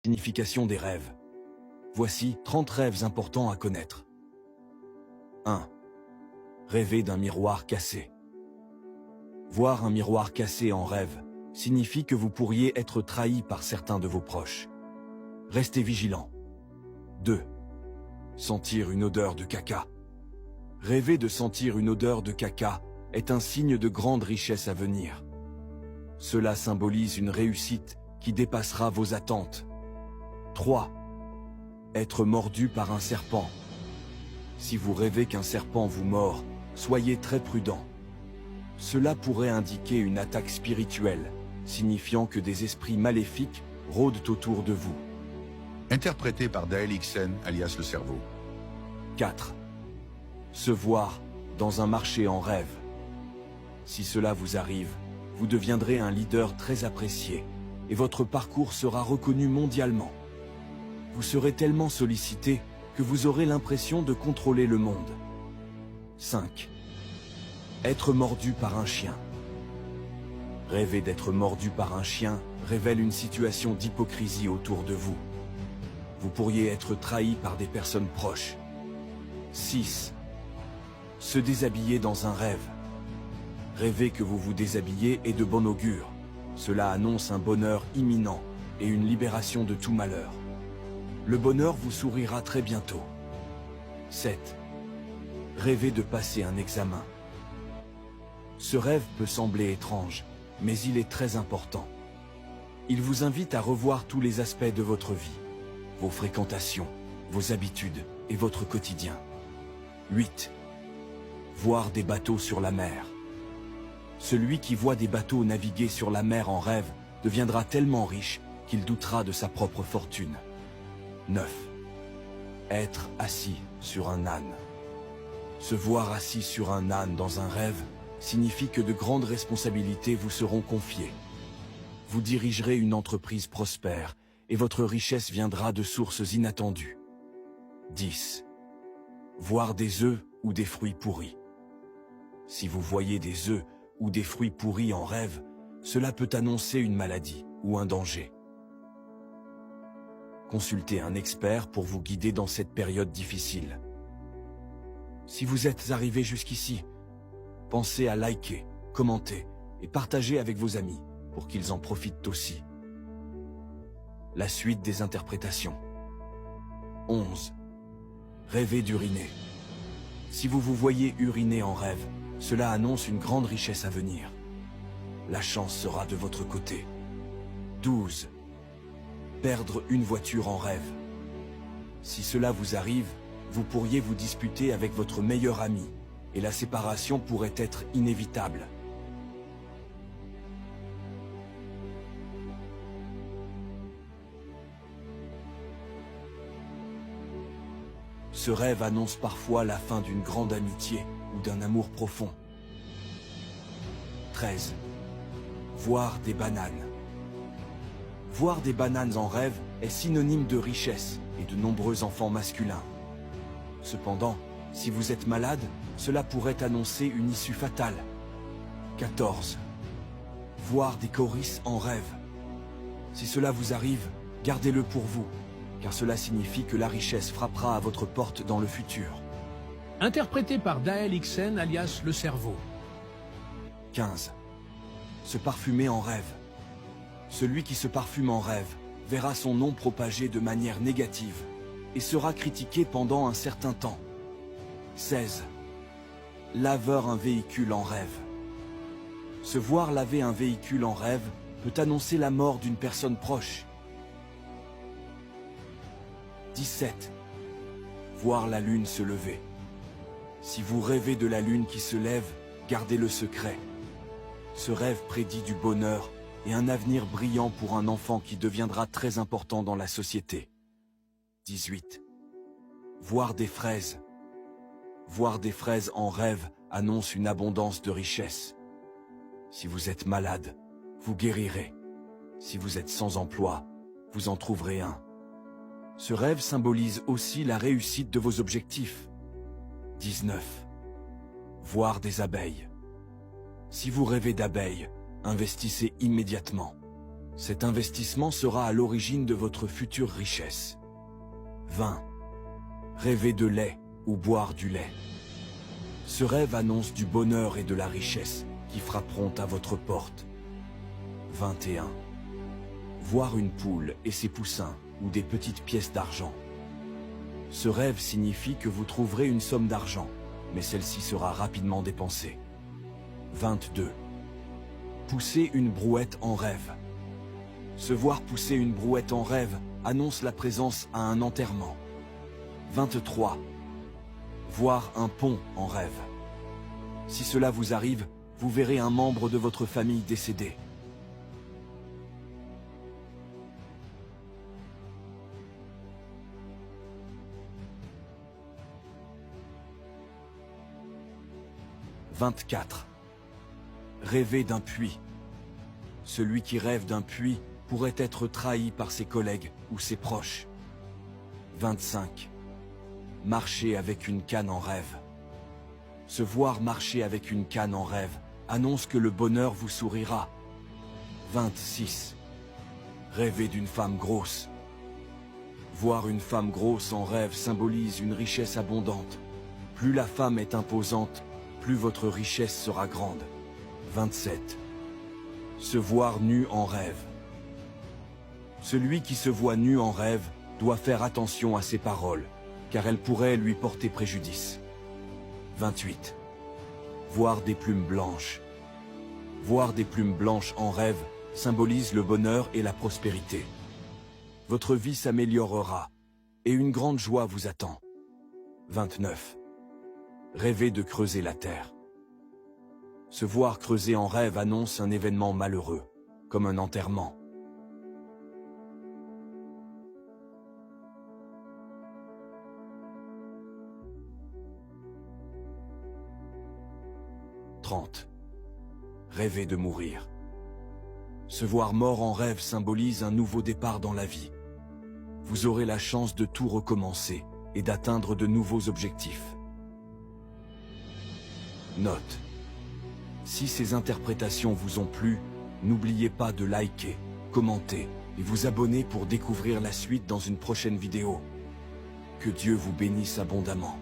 Signification des rêves. Voici 30 rêves importants à connaître. 1. Rêver d'un miroir cassé. Voir un miroir cassé en rêve signifie que vous pourriez être trahi par certains de vos proches. Restez vigilant. 2. Sentir une odeur de caca. Rêver de sentir une odeur de caca est un signe de grande richesse à venir. Cela symbolise une réussite qui dépassera vos attentes. 3. Être mordu par un serpent. Si vous rêvez qu'un serpent vous mord, soyez très prudent. Cela pourrait indiquer une attaque spirituelle, signifiant que des esprits maléfiques rôdent autour de vous. Interprété par Dael Ixen, alias le cerveau. 4. Se voir dans un marché en rêve. Si cela vous arrive, vous deviendrez un leader très apprécié et votre parcours sera reconnu mondialement. Vous serez tellement sollicité que vous aurez l'impression de contrôler le monde. 5. Être mordu par un chien. Rêver d'être mordu par un chien révèle une situation d'hypocrisie autour de vous. Vous pourriez être trahi par des personnes proches. 6. Se déshabiller dans un rêve. Rêver que vous vous déshabillez est de bon augure. Cela annonce un bonheur imminent et une libération de tout malheur. Le bonheur vous sourira très bientôt. 7. Rêver de passer un examen. Ce rêve peut sembler étrange, mais il est très important. Il vous invite à revoir tous les aspects de votre vie, vos fréquentations, vos habitudes et votre quotidien. 8. Voir des bateaux sur la mer. Celui qui voit des bateaux naviguer sur la mer en rêve deviendra tellement riche qu'il doutera de sa propre fortune. 9. Être assis sur un âne. Se voir assis sur un âne dans un rêve signifie que de grandes responsabilités vous seront confiées. Vous dirigerez une entreprise prospère et votre richesse viendra de sources inattendues. 10. Voir des œufs ou des fruits pourris. Si vous voyez des œufs ou des fruits pourris en rêve, cela peut annoncer une maladie ou un danger. Consultez un expert pour vous guider dans cette période difficile. Si vous êtes arrivé jusqu'ici, pensez à liker, commenter et partager avec vos amis pour qu'ils en profitent aussi. La suite des interprétations. 11. Rêver d'uriner. Si vous vous voyez uriner en rêve, cela annonce une grande richesse à venir. La chance sera de votre côté. 12. Perdre une voiture en rêve. Si cela vous arrive, vous pourriez vous disputer avec votre meilleur ami, et la séparation pourrait être inévitable. Ce rêve annonce parfois la fin d'une grande amitié ou d'un amour profond. 13. Voir des bananes. Voir des bananes en rêve est synonyme de richesse et de nombreux enfants masculins. Cependant, si vous êtes malade, cela pourrait annoncer une issue fatale. 14. Voir des chorisses en rêve. Si cela vous arrive, gardez-le pour vous, car cela signifie que la richesse frappera à votre porte dans le futur. Interprété par Dael Ixen, alias le cerveau. 15. Se parfumer en rêve. Celui qui se parfume en rêve verra son nom propagé de manière négative et sera critiqué pendant un certain temps. 16. Laveur un véhicule en rêve. Se voir laver un véhicule en rêve peut annoncer la mort d'une personne proche. 17. Voir la lune se lever. Si vous rêvez de la lune qui se lève, gardez le secret. Ce rêve prédit du bonheur et un avenir brillant pour un enfant qui deviendra très important dans la société. 18. Voir des fraises. Voir des fraises en rêve annonce une abondance de richesse. Si vous êtes malade, vous guérirez. Si vous êtes sans emploi, vous en trouverez un. Ce rêve symbolise aussi la réussite de vos objectifs. 19. Voir des abeilles. Si vous rêvez d'abeilles, investissez immédiatement. Cet investissement sera à l'origine de votre future richesse. 20. Rêver de lait ou boire du lait. Ce rêve annonce du bonheur et de la richesse qui frapperont à votre porte. 21. Voir une poule et ses poussins ou des petites pièces d'argent. Ce rêve signifie que vous trouverez une somme d'argent, mais celle-ci sera rapidement dépensée. 22. Pousser une brouette en rêve. Se voir pousser une brouette en rêve annonce la présence à un enterrement. 23. Voir un pont en rêve. Si cela vous arrive, vous verrez un membre de votre famille décédé. 24. Rêver d'un puits. Celui qui rêve d'un puits pourrait être trahi par ses collègues ou ses proches. 25. Marcher avec une canne en rêve. Se voir marcher avec une canne en rêve annonce que le bonheur vous sourira. 26. Rêver d'une femme grosse. Voir une femme grosse en rêve symbolise une richesse abondante. Plus la femme est imposante, plus votre richesse sera grande. 27. Se voir nu en rêve. Celui qui se voit nu en rêve doit faire attention à ses paroles, car elles pourraient lui porter préjudice. 28. Voir des plumes blanches. Voir des plumes blanches en rêve symbolise le bonheur et la prospérité. Votre vie s'améliorera et une grande joie vous attend. 29. Rêver de creuser la terre. Se voir creuser en rêve annonce un événement malheureux, comme un enterrement. 30. Rêver de mourir. Se voir mort en rêve symbolise un nouveau départ dans la vie. Vous aurez la chance de tout recommencer et d'atteindre de nouveaux objectifs. Note. Si ces interprétations vous ont plu, n'oubliez pas de liker, commenter et vous abonner pour découvrir la suite dans une prochaine vidéo. Que Dieu vous bénisse abondamment.